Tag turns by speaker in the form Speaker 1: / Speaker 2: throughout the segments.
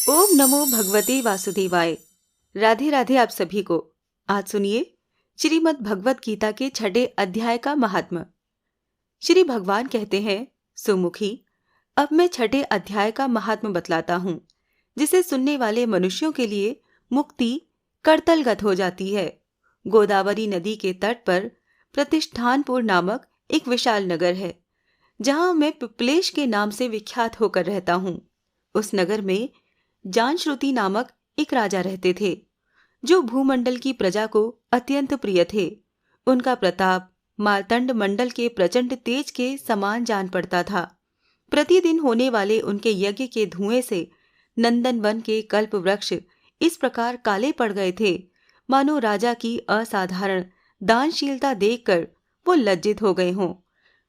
Speaker 1: ओम नमो भगवते वासुदेवाय। राधे राधे आप सभी को। आज सुनिए श्रीमद् भगवत गीता के 6 अध्याय का महात्म्य। श्री भगवान कहते हैं, सुमुखी, अब मैं 6 अध्याय का महात्म्य बतलाता हूँ, जिसे सुनने वाले मनुष्यों के लिए मुक्ति करतलगत हो जाती है। गोदावरी नदी के तट पर प्रतिष्ठानपुर नामक एक विशाल नगर है, जहाँ मैं पिपलेश के नाम से विख्यात होकर रहता हूँ। उस नगर में जानश्रुति नामक एक राजा रहते थे, जो भूमंडल की प्रजा को अत्यंत प्रिय थे। उनका प्रताप मार्तंड मंडल के प्रचंड तेज के समान जान पड़ता था। प्रतिदिन होने वाले उनके यज्ञ के धुएं से नंदन वन के कल्प वृक्ष इस प्रकार काले पड़ गए थे, मानो राजा की असाधारण दानशीलता देखकर वो लज्जित हो गए हों।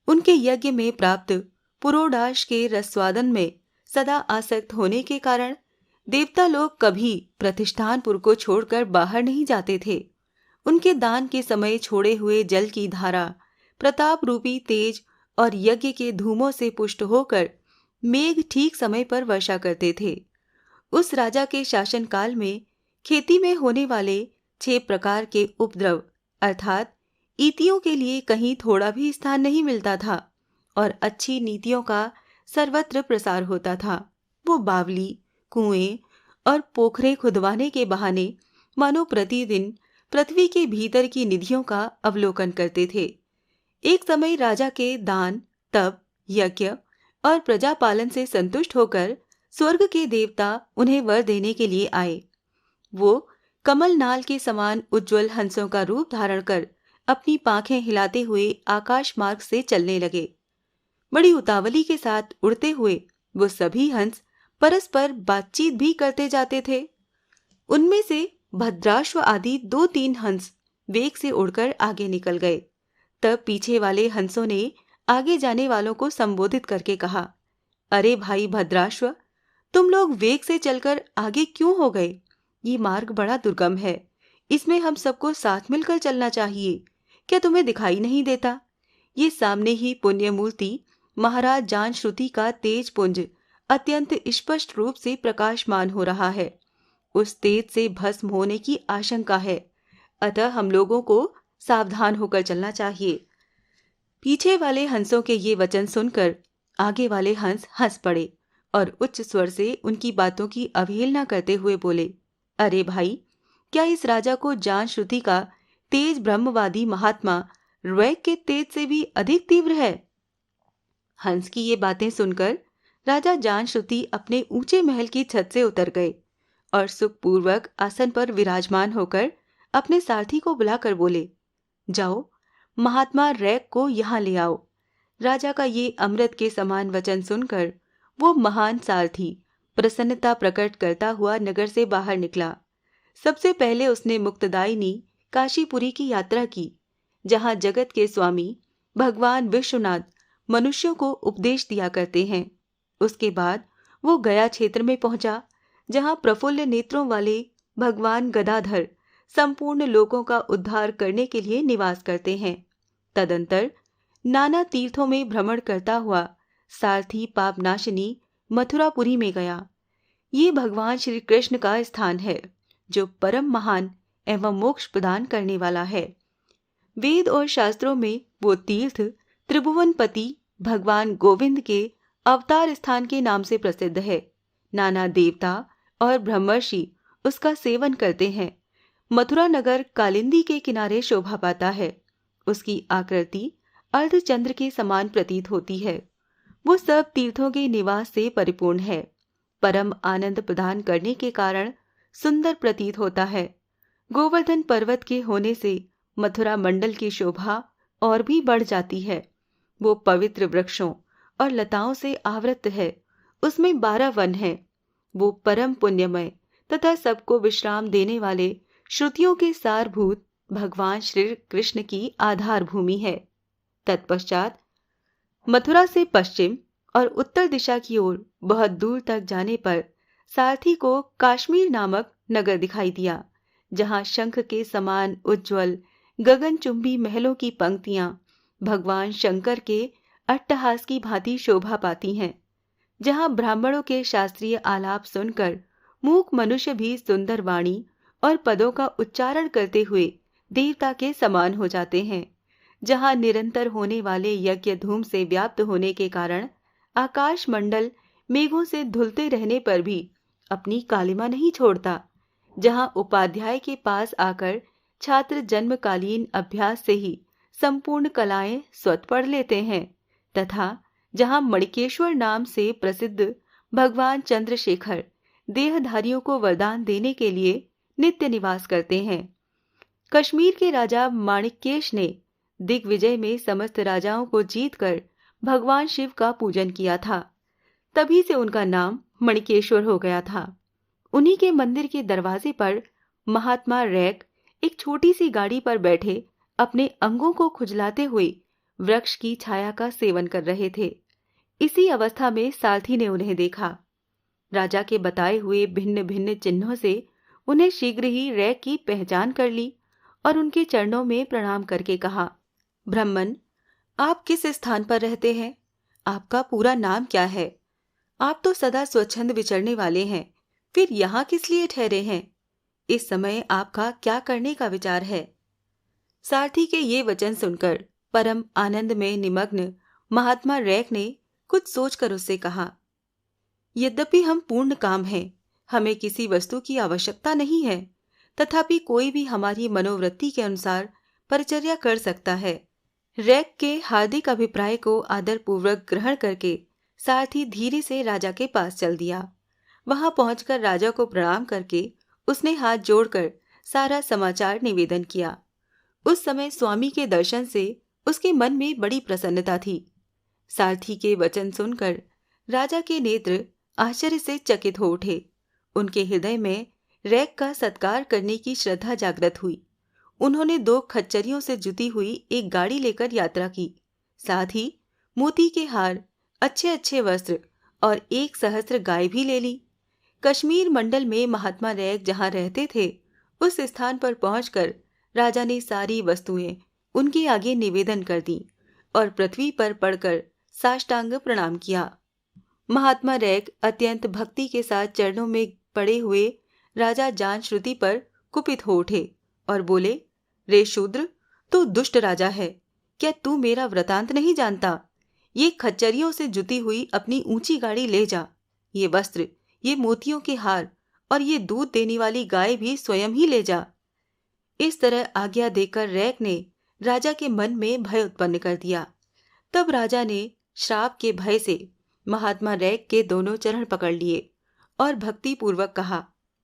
Speaker 1: उनके यज्ञ में प्राप्त पुरोडाश के रसवादन में सदा आसक्त होने के कारण देवता लोग कभी प्रतिष्ठानपुर को छोड़कर बाहर नहीं जाते थे। उनके दान के समय छोड़े हुए जल की धारा प्रताप रूपी तेज और यज्ञ के धूमों से पुष्ट होकर मेघ ठीक समय पर वर्षा करते थे। उस राजा के शासनकाल में खेती में होने वाले 6 प्रकार के उपद्रव अर्थात ईतियों के लिए कहीं थोड़ा भी स्थान नहीं मिलता था और अच्छी नीतियों का सर्वत्र प्रसार होता था। वो बावली, कुएं और पोखरे खुदवाने के बहाने मानो प्रतिदिन पृथ्वी के भीतर की निधियों का अवलोकन करते थे। एक समय राजा के दान, तप, यज्ञ और प्रजापालन से संतुष्ट होकर स्वर्ग के देवता उन्हें वर देने के लिए आए। वो कमल नाल के समान उज्ज्वल हंसों का रूप धारण कर अपनी पांखें हिलाते हुए आकाश मार्ग से चलने लगे। बड़ी उतावली के साथ उड़ते हुए वो सभी हंस परस्पर बातचीत भी करते जाते थे। उनमें से भद्राश्व आदि 2-3 हंस वेग से उड़कर आगे निकल गए। तब पीछे वाले हंसों ने आगे जाने वालों को संबोधित करके कहा, अरे भाई भद्राश्व, तुम लोग वेग से चलकर आगे क्यों हो गए? ये मार्ग बड़ा दुर्गम है, इसमें हम सबको साथ मिलकर चलना चाहिए। क्या तुम्हें दिखाई नहीं देता? ये सामने ही पुण्य मूर्ति महाराज जानश्रुति का तेज पुंज अत्यंत स्पष्ट रूप से प्रकाशमान हो रहा है। उस तेज से भस्म होने की आशंका है, अतः हम लोगों को सावधान होकर चलना चाहिए। पीछे वाले हंसों के ये वचन सुनकर आगे वाले हंस हंस पड़े और उच्च स्वर से उनकी बातों की अवहेलना करते हुए बोले, अरे भाई, क्या इस राजा को जानश्रुति का तेज ब्रह्मवादी महात्मा ऋग के तेज से भी अधिक तीव्र है? हंस की ये बातें सुनकर राजा जानश्रुति अपने ऊंचे महल की छत से उतर गए और सुखपूर्वक आसन पर विराजमान होकर अपने सारथी को बुलाकर बोले, जाओ, महात्मा ऋग को यहाँ ले आओ। राजा का ये अमृत के समान वचन सुनकर वो महान सारथी प्रसन्नता प्रकट करता हुआ नगर से बाहर निकला। सबसे पहले उसने मुक्तदायिनी काशीपुरी की यात्रा की, जहाँ जगत के स्वामी भगवान विश्वनाथ मनुष्यों को उपदेश दिया करते हैं। उसके बाद वो गया क्षेत्र में पहुंचा, जहां प्रफुल्ल नेत्रों वाले भगवान गदाधर संपूर्ण लोगों का उद्धार करने के लिए निवास करते हैं। तदंतर नाना तीर्थों में भ्रमण करता हुआ सारथी पापनाशिनी मथुरापुरी में गया। ये भगवान श्री कृष्ण का स्थान है, जो परम महान एवं मोक्ष प्रदान करने वाला है। वेद और शास्त्रों में वो तीर्थ त्रिभुवनपति भगवान गोविंद के अवतार स्थान के नाम से प्रसिद्ध है। नाना देवता और ब्रह्मर्षि उसका सेवन करते हैं। मथुरा नगर कालिंदी के किनारे शोभा पाता है। उसकी आकृति अर्धचंद्र के समान प्रतीत होती है। वो सब तीर्थों के निवास से परिपूर्ण है। परम आनंद प्रदान करने के कारण सुंदर प्रतीत होता है। गोवर्धन पर्वत के होने से मथुरा मंडल की शोभा और भी बढ़ जाती है। वो पवित्र वृक्षों और लताओं से आवृत है। उसमें 12 वन हैं। वो परम पुण्यमय तथा सबको विश्राम देने वाले श्रुतियों के सारभूत भगवान श्री कृष्ण की आधार भूमि है। तत्पश्चात मथुरा से पश्चिम और उत्तर दिशा की ओर बहुत दूर तक जाने पर सारथी को काश्मीर नामक नगर दिखाई दिया, जहां शंख के समान उज्ज्वल गगनचुंबी महलों की पंक्तियां भगवान शंकर के अट्टहास की भांति शोभा पाती हैं, जहां ब्राह्मणों के शास्त्रीय आलाप सुनकर मूक मनुष्य भी सुंदर वाणी और पदों का उच्चारण करते हुए देवता के समान हो जाते हैं। जहां निरंतर होने वाले यज्ञ धूम से व्याप्त होने के कारण आकाश मंडल मेघों से धुलते रहने पर भी अपनी कालिमा नहीं छोड़ता, जहां उपाध्याय के पास आकर छात्र जन्मकालीन अभ्यास से ही संपूर्ण कलाएं स्वतः पढ़ लेते हैं, तथा जहां मणिकेश्वर नाम से प्रसिद्ध भगवान चंद्रशेखर देहधारियों को वरदान देने के लिए नित्य निवास करते हैं। कश्मीर के राजा माणिक्येश ने दिग्विजय में समस्त राजाओं को जीतकर भगवान शिव का पूजन किया था। तभी से उनका नाम मणिकेश्वर हो गया था। उन्हीं के मंदिर के दरवाजे पर महात्मा रैक एक छोटी सी गाड़ी पर बैठे अपने अंगों को खुजलाते हुए वृक्ष की छाया का सेवन कर रहे थे। इसी अवस्था में सारथी ने उन्हें देखा। राजा के बताए हुए भिन्न भिन्न चिन्हों से उन्हें शीघ्र ही रैक की पहचान कर ली और उनके चरणों में प्रणाम करके कहा, ब्राह्मण, आप किस स्थान पर रहते हैं? आपका पूरा नाम क्या है? आप तो सदा स्वच्छंद विचरने वाले हैं, फिर यहाँ किस लिए ठहरे हैं? इस समय आपका क्या करने का विचार है? सारथी के ये वचन सुनकर परम आनंद में निमग्न महात्मा रैक ने कुछ सोचकर उससे कहा, यद्यपि हम पूर्ण काम हैं, हमें किसी वस्तु की आवश्यकता नहीं है, तथापि कोई भी हमारी मनोवृत्ति के अनुसार परिचर्या कर सकता है। रैक के हार्दिक अभिप्राय को आदरपूर्वक ग्रहण करके सारथी धीरे से राजा के पास चल दिया। वहां पहुंचकर राजा को प्रणाम करके उसने हाथ जोड़कर सारा समाचार निवेदन किया। उस समय स्वामी के दर्शन से उसके मन में बड़ी प्रसन्नता थी। सारथी के वचन सुनकर राजा के नेत्र आश्चर्य से चकित हो उठे। उनके हृदय में रैक का सत्कार करने की श्रद्धा जागृत हुई। उन्होंने 2 खच्चरियों से जुती हुई एक गाड़ी लेकर यात्रा की, साथ ही मोती के हार, अच्छे अच्छे वस्त्र और 1 सहस्त्र गाय भी ले ली। कश्मीर मंडल में महात्मा रैक जहां रहते थे, उस स्थान पर पहुंचकर राजा ने सारी वस्तुएं उनके आगे निवेदन कर दी और पृथ्वी पर पड़कर साष्टांग प्रणाम किया। महात्मा रैक अत्यंत भक्ति के साथ चरणों में पड़े हुए राजा जान श्रुति पर कुपित हो उठे और बोले, रे शूद्र, तू दुष्ट राजा है, क्या तू मेरा वृतांत नहीं जानता? ये खच्चरियों से जुती हुई अपनी ऊंची गाड़ी ले जा। ये वस्त्र, ये मोतियों के हार और ये दूध देने वाली गाय भी स्वयं ही ले जा। इस तरह आज्ञा देकर रैक ने राजा के मन में भय उत्पन्न कर दिया। तब राजा ने श्राप के भय से महात्मा रैक के दोनों चरण पकड़ लिए और भक्ति पूर्वक कहा,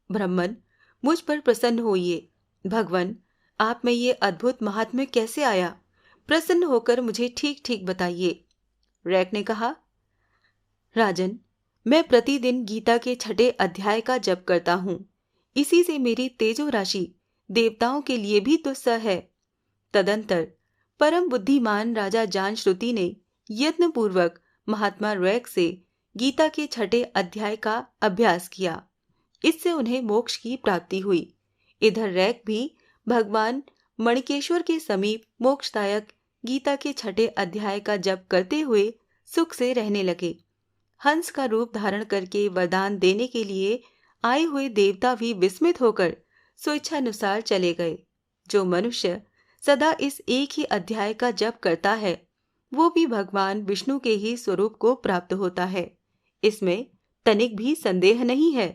Speaker 1: ब्राह्मण, मुझ पर प्रसन्न होइए। भगवान, आप में ये अद्भुत महात्म्य कैसे आया? प्रसन्न होकर मुझे ठीक ठीक बताइए। रैक ने कहा, राजन, मैं प्रतिदिन गीता के 6ठे अध्याय का जप करता हूँ। इसी से मेरी तेजो राशि देवताओं के लिए भी दुस्सह है। तदंतर परम बुद्धिमान राजा जान श्रुति ने यत्न पूर्वक महात्मा रैक से गीता के 6ठे अध्याय का अभ्यास किया। इससे उन्हें मोक्ष की प्राप्ति हुई। इधर रैक भी भगवान मणिकेश्वर के समीप मोक्षदायक गीता के 6ठे अध्याय का जप करते हुए सुख से रहने लगे। हंस का रूप धारण करके वरदान देने के लिए आए हुए देवता भी विस्मित होकर स्वेच्छानुसार चले गए। जो मनुष्य सदा इस एक ही अध्याय का जप करता है, वो भी भगवान विष्णु के ही स्वरूप को प्राप्त होता है। इसमें तनिक भी संदेह नहीं है।